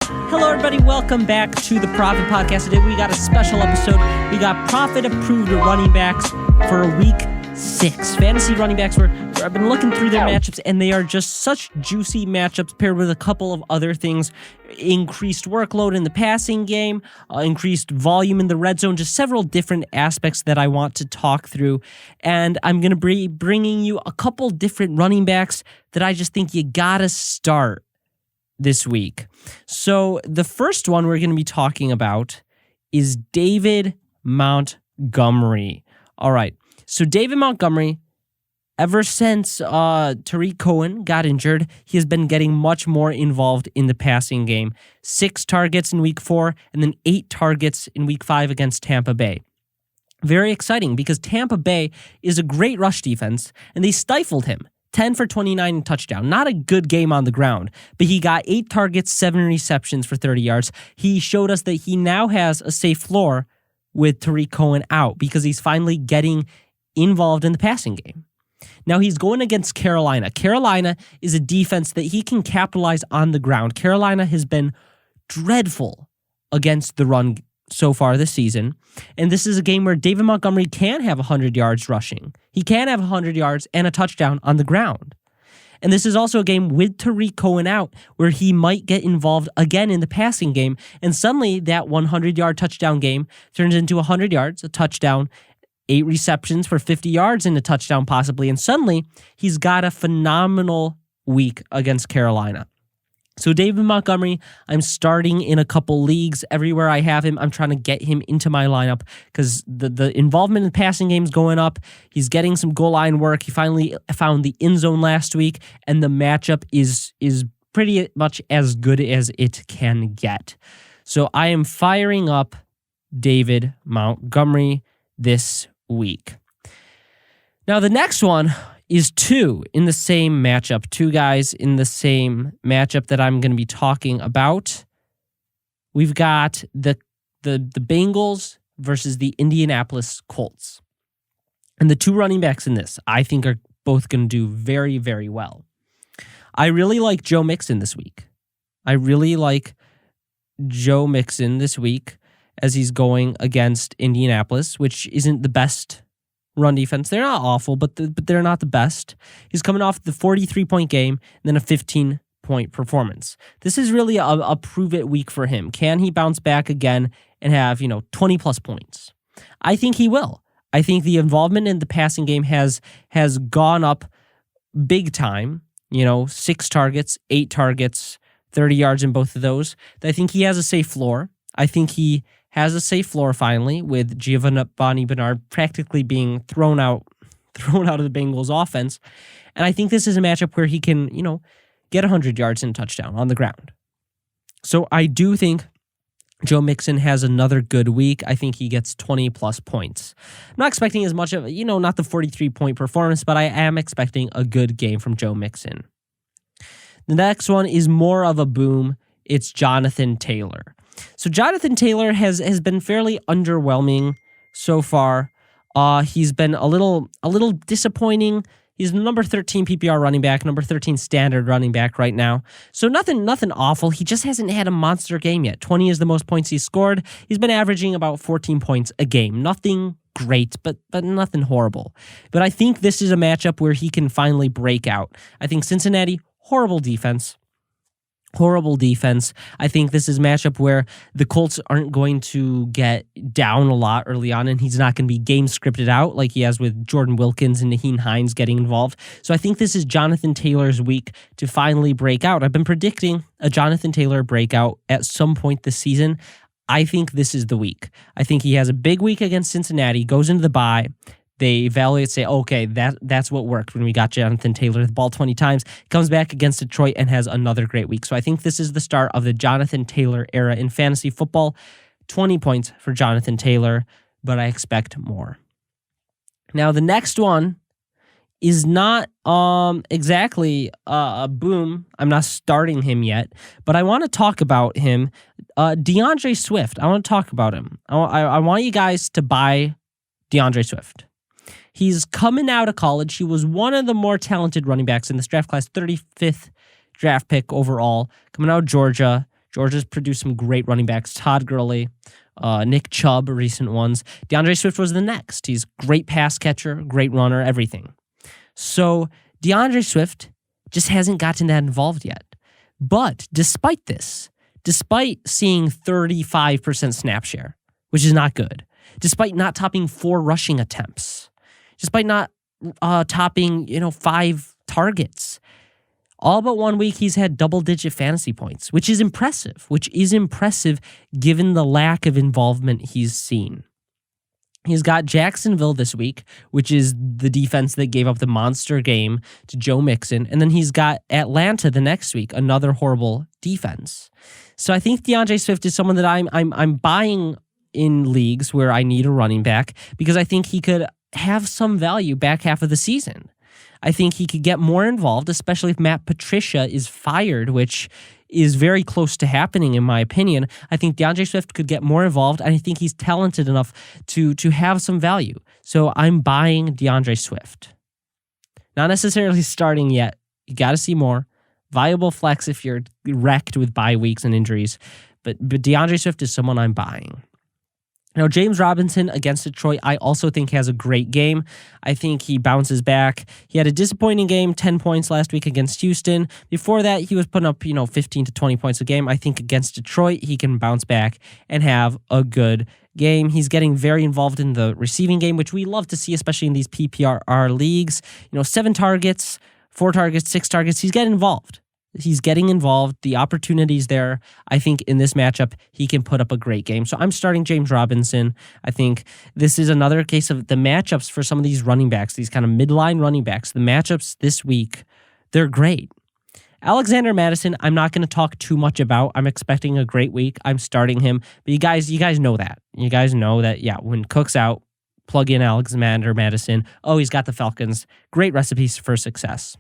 Hello, everybody. Welcome back to the ProFFet Podcast. Today, we got a special episode. We got ProFFet Approved running backs for Week 6. Fantasy running backs where I've been looking through their matchups, and they are just such juicy matchups paired with a couple of other things. Increased workload in the passing game, increased volume in the red zone, just several different aspects that I want to talk through. And I'm going to be bringing you a couple different running backs that I just think you got to start this week. So the first one we're going to be talking about is David Montgomery. All right. So David Montgomery, ever since Tariq Cohen got injured, he has been getting much more involved in the passing game. 6 targets in Week 4 and then 8 targets in Week 5 against Tampa Bay. Very exciting because Tampa Bay is a great rush defense and they stifled him. 10 for 29 and touchdown. Not a good game on the ground, but he got 8 targets, 7 receptions for 30 yards. He showed us that he now has a safe floor with Tariq Cohen out because he's finally getting involved in the passing game. Now he's going against Carolina. Carolina is a defense that he can capitalize on the ground. Carolina has been dreadful against the run so far this season. And this is a game where David Montgomery can have 100 yards rushing. He can have 100 yards and a touchdown on the ground. And this is also a game with Tariq Cohen out where he might get involved again in the passing game. And suddenly that 100-yard touchdown game turns into 100 yards, a touchdown, 8 receptions for 50 yards and a touchdown possibly. And suddenly he's got a phenomenal week against Carolina. So David Montgomery, I'm starting in a couple leagues. Everywhere I have him, I'm trying to get him into my lineup because the involvement in the passing game is going up. He's getting some goal line work. He finally found the end zone last week, and the matchup is pretty much as good as it can get. So I am firing up David Montgomery this week. Now the next one is 2 in the same matchup. 2 guys in the same matchup that I'm going to be talking about. We've got the Bengals versus the Indianapolis Colts. And the 2 running backs in this, I think, are both going to do very, very well. I really like Joe Mixon this week. I really like Joe Mixon this week as he's going against Indianapolis, which isn't the best run defense. They're not awful, but they're not the best. He's coming off the 43-point game and then a 15-point performance. This is really a prove-it week for him. Can he bounce back again and have, 20-plus points? I think he will. I think the involvement in the passing game has gone up big time. 6 targets, 8 targets, 30 yards in both of those. I think he has a safe floor. I think he has a safe floor finally with Giovanni Bernard practically being thrown out of the Bengals offense. And I think this is a matchup where he can, get 100 yards and a touchdown on the ground. So I do think Joe Mixon has another good week. I think he gets 20-plus points. I'm not expecting as much of, not the 43-point performance, but I am expecting a good game from Joe Mixon. The next one is more of a boom. It's Jonathan Taylor. So Jonathan Taylor has been fairly underwhelming so far. He's been a little disappointing. He's number 13 PPR running back, number 13 standard running back right now. So nothing awful. He just hasn't had a monster game yet. 20 is the most points he's scored. He's been averaging about 14 points a game. Nothing great, but nothing horrible. But I think this is a matchup where he can finally break out. I think Cincinnati, horrible defense. I think this is a matchup where the Colts aren't going to get down a lot early on, and he's not going to be game scripted out like he has with Jordan Wilkins and Naheem Hines getting involved. So I think this is Jonathan Taylor's week to finally break out. I've been predicting a Jonathan Taylor breakout at some point this season. I think this is the week. I think he has a big week against Cincinnati, goes into the bye. They evaluate, say, okay, that's what worked when we got Jonathan Taylor the ball 20 times, comes back against Detroit and has another great week. So I think this is the start of the Jonathan Taylor era in fantasy football. 20 points for Jonathan Taylor, but I expect more. Now, the next one is not exactly a boom. I'm not starting him yet, but I want to talk about him. DAndre Swift, I want to talk about him. I want you guys to buy DAndre Swift. He's coming out of college. He was one of the more talented running backs in this draft class, 35th draft pick overall, coming out of Georgia Georgia's produced some great running backs. Todd Gurley, Nick Chubb, recent ones. DAndre Swift was the next. He's great pass catcher, great runner, everything. So DAndre Swift just hasn't gotten that involved yet. But despite this, despite seeing 35% snap share, which is not good, despite not topping 4 rushing attempts, despite not topping 5 targets, all but 1 week he's had double-digit fantasy points, which is impressive given the lack of involvement he's seen. He's got Jacksonville this week, which is the defense that gave up the monster game to Joe Mixon. And then he's got Atlanta the next week, another horrible defense. So I think DAndre Swift is someone that I'm buying in leagues where I need a running back because I think he could have some value back half of the season. I think he could get more involved, especially if Matt Patricia is fired, which is very close to happening, in my opinion. I think DAndre Swift could get more involved, and I think he's talented enough to have some value. So I'm buying DAndre Swift. Not necessarily starting yet. You got to see more. Viable flex if you're wrecked with bye weeks and injuries. But DAndre Swift is someone I'm buying. Now, James Robinson against Detroit, I also think has a great game. I think he bounces back. He had a disappointing game, 10 points last week against Houston. Before that, he was putting up, 15 to 20 points a game. I think against Detroit, he can bounce back and have a good game. He's getting very involved in the receiving game, which we love to see, especially in these PPR leagues. 7 targets, 4 targets, 6 targets. He's getting involved. The opportunity's there. I think in this matchup, he can put up a great game. So I'm starting James Robinson. I think this is another case of the matchups for some of these running backs, these kind of midline running backs. The matchups this week, they're great. Alexander Mattison, I'm not going to talk too much about. I'm expecting a great week. I'm starting him. But you guys know that. You guys know that, when Cook's out, plug in Alexander Mattison. Oh, he's got the Falcons. Great recipes for success.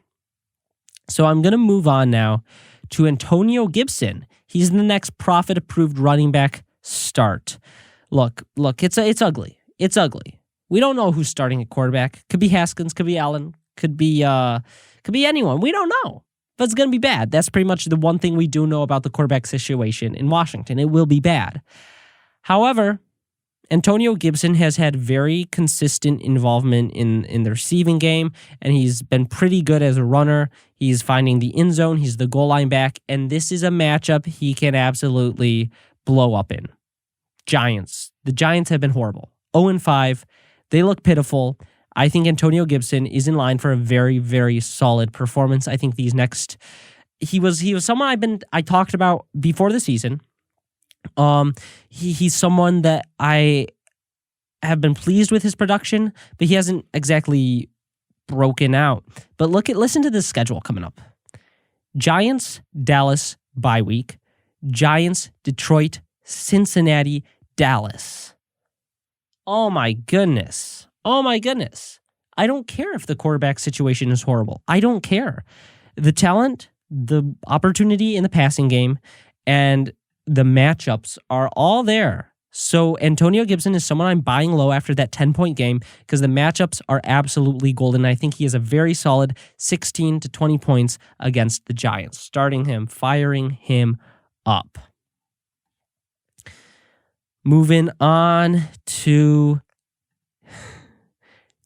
So I'm going to move on now to Antonio Gibson. He's the next ProFFet Approved running back start. Look, it's ugly. It's ugly. We don't know who's starting at quarterback. Could be Haskins, could be Allen, could be anyone. We don't know. But it's going to be bad. That's pretty much the one thing we do know about the quarterback situation in Washington. It will be bad. However, Antonio Gibson has had very consistent involvement in the receiving game, and he's been pretty good as a runner. He's finding the end zone. He's the goal line back, and this is a matchup he can absolutely blow up in. Giants. The Giants have been horrible. 0-5. They look pitiful. I think Antonio Gibson is in line for a very, very solid performance. I think these next... He was someone I talked about before the season. He's someone that I have been pleased with his production, but he hasn't exactly broken out. But listen to this schedule coming up. Giants, Dallas, bye week. Giants, Detroit, Cincinnati, Dallas. Oh my goodness. I don't care if the quarterback situation is horrible. I don't care. The talent, the opportunity in the passing game, and the matchups are all there. So Antonio Gibson is someone I'm buying low after that 10-point game because the matchups are absolutely golden. I think he has a very solid 16 to 20 points against the Giants. Starting him, firing him up. Moving on to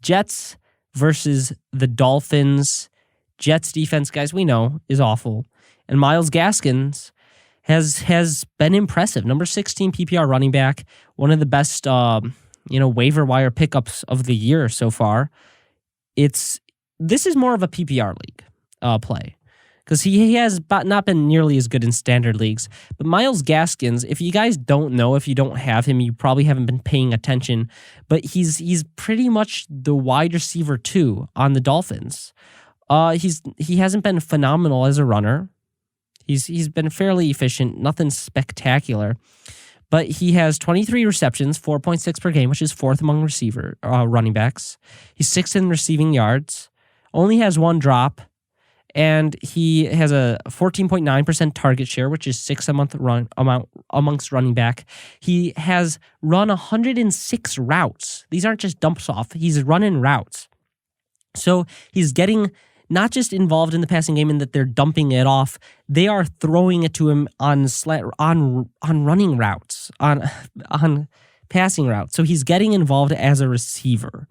Jets versus the Dolphins. Jets defense, guys, we know, is awful. And Myles Gaskins has been impressive. Number 16 PPR running back, one of the best waiver wire pickups of the year so far. This is more of a PPR league play because he has not been nearly as good in standard leagues. But Myles Gaskins, if you guys don't know, if you don't have him, you probably haven't been paying attention. But he's pretty much the wide receiver 2 on the Dolphins. He hasn't been phenomenal as a runner. He's been fairly efficient, nothing spectacular, but he has 23 receptions, 4.6 per game, which is 4th among running backs. He's 6th in receiving yards, only has 1 drop, and he has a 14.9% target share, which is 6th amongst running back. He has run 106 routes. These aren't just dumps off. He's running routes. So he's getting not just involved in the passing game in that they're dumping it off, they are throwing it to him on running routes, on passing routes. So he's getting involved as a receiver.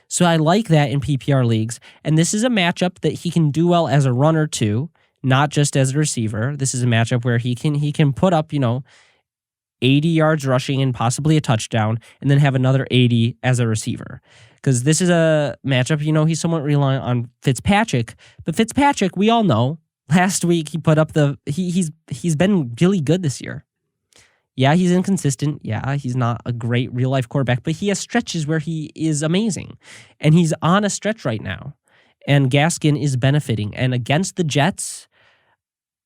So I like that in PPR leagues. And this is a matchup that he can do well as a runner too, not just as a receiver. This is a matchup where he can put up, 80 yards rushing and possibly a touchdown, and then have another 80 as a receiver. Because this is a matchup, he's somewhat reliant on Fitzpatrick. But Fitzpatrick, we all know, last week he put up he's been really good this year. Yeah, he's inconsistent. Yeah, he's not a great real-life quarterback, but he has stretches where he is amazing. And he's on a stretch right now. And Gaskin is benefiting. And against the Jets,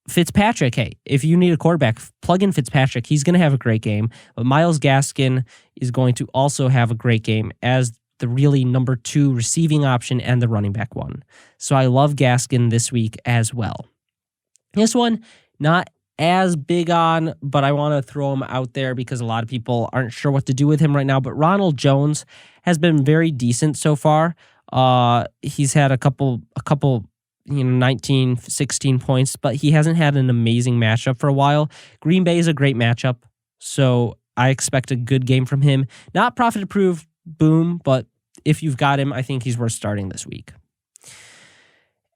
Fitzpatrick, hey, if you need a quarterback, plug in Fitzpatrick. He's going to have a great game. But Myles Gaskin is going to also have a great game as the really number 2 receiving option and the running back one. So I love Gaskin this week as well. This one, not as big on, but I want to throw him out there because a lot of people aren't sure what to do with him right now. But Ronald Jones has been very decent so far. He's had a couple 19, 16 points, but he hasn't had an amazing matchup for a while. Green Bay is a great matchup, so I expect a good game from him. Not ProFFet Approved, boom, but if you've got him, I think he's worth starting this week.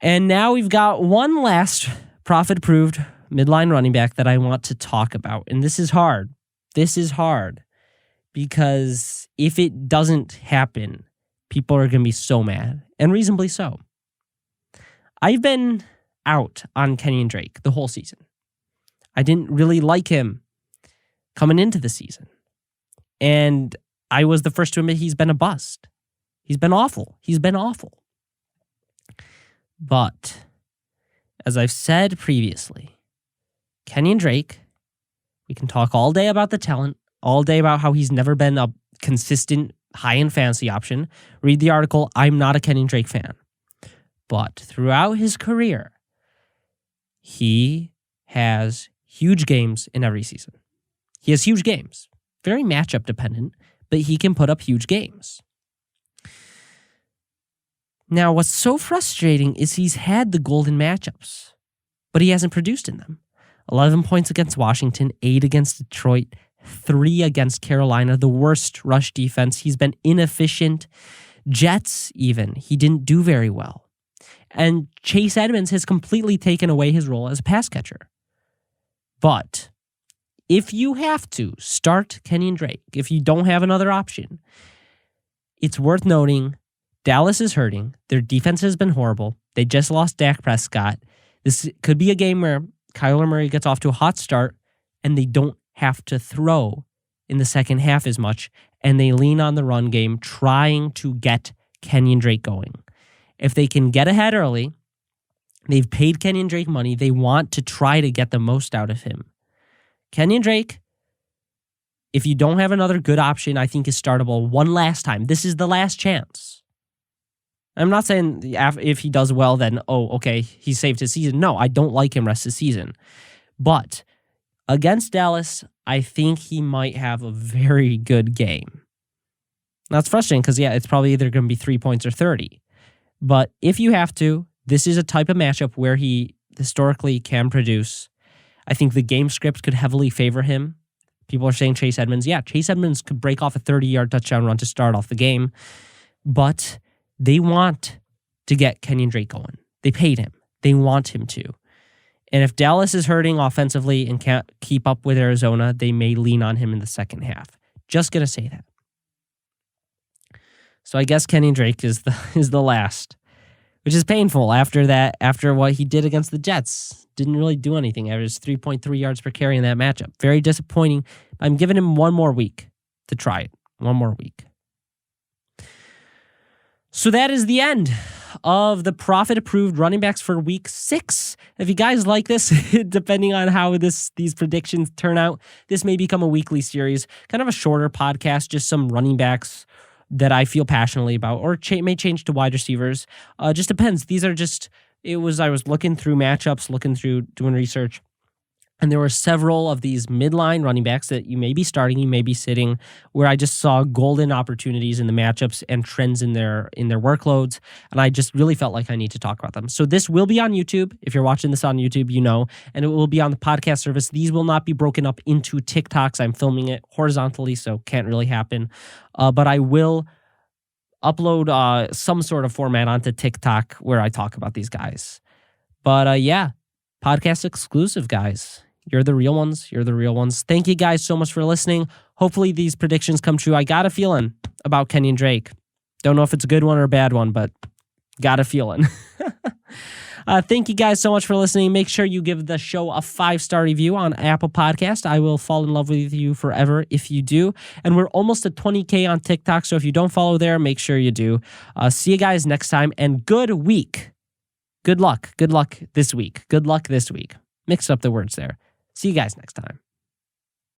And now we've got one last ProFFet Approved midline running back that I want to talk about, and this is hard. This is hard because if it doesn't happen, people are going to be so mad, and reasonably so. I've been out on Kenyan Drake the whole season. I didn't really like him coming into the season. And I was the first to admit he's been a bust. He's been awful. But, as I've said previously, Kenyan Drake, we can talk all day about the talent, all day about how he's never been a consistent high-end fantasy option. Read the article, I'm not a Kenyan Drake fan. But throughout his career, he has huge games in every season. He has huge games. Very matchup dependent, but he can put up huge games. Now, what's so frustrating is he's had the golden matchups, but he hasn't produced in them. 11 points against Washington, 8 against Detroit, 3 against Carolina, the worst rush defense. He's been inefficient. Jets, even, he didn't do very well. And Chase Edmonds has completely taken away his role as a pass catcher. But if you have to start Kenyan Drake, if you don't have another option, it's worth noting Dallas is hurting. Their defense has been horrible. They just lost Dak Prescott. This could be a game where Kyler Murray gets off to a hot start and they don't have to throw in the second half as much, and they lean on the run game trying to get Kenyan Drake going. If they can get ahead early, they've paid Kenyan Drake money. They want to try to get the most out of him. Kenyan Drake, if you don't have another good option, I think is startable one last time. This is the last chance. I'm not saying if he does well, then, okay, he saved his season. No, I don't like him rest of the season. But against Dallas, I think he might have a very good game. That's frustrating because, it's probably either going to be 3 points or 30. But if you have to, this is a type of matchup where he historically can produce. I think the game script could heavily favor him. People are saying Chase Edmonds. Yeah, Chase Edmonds could break off a 30-yard touchdown run to start off the game. But they want to get Kenyan Drake going. They paid him. They want him to. And if Dallas is hurting offensively and can't keep up with Arizona, they may lean on him in the second half. Just going to say that. So I guess Kenyan Drake is the last, which is painful after what he did against the Jets. Didn't really do anything. Averaged 3.3 yards per carry in that matchup. Very disappointing. I'm giving him one more week to try it. One more week. So that is the end of the ProFFet Approved running backs for week 6. If you guys like this, depending on how these predictions turn out, this may become a weekly series, kind of a shorter podcast, just some running backs that I feel passionately about, or may change to wide receivers. Just depends. These are just, I was looking through matchups, looking through doing research. And there were several of these midline running backs that you may be starting, you may be sitting, where I just saw golden opportunities in the matchups and trends in their workloads. And I just really felt like I need to talk about them. So this will be on YouTube. If you're watching this on YouTube, you know, and it will be on the podcast service. These will not be broken up into TikToks. I'm filming it horizontally, so can't really happen. But I will upload some sort of format onto TikTok where I talk about these guys. But yeah, podcast exclusive, guys. You're the real ones. You're the real ones. Thank you guys so much for listening. Hopefully these predictions come true. I got a feeling about Kenyan Drake. Don't know if it's a good one or a bad one, but got a feeling. Thank you guys so much for listening. Make sure you give the show a 5-star review on Apple Podcast. I will fall in love with you forever if you do. And we're almost at 20K on TikTok, so if you don't follow there, make sure you do. See you guys next time, and good week. Good luck. Good luck this week. Good luck this week. Mixed up the words there. See you guys next time.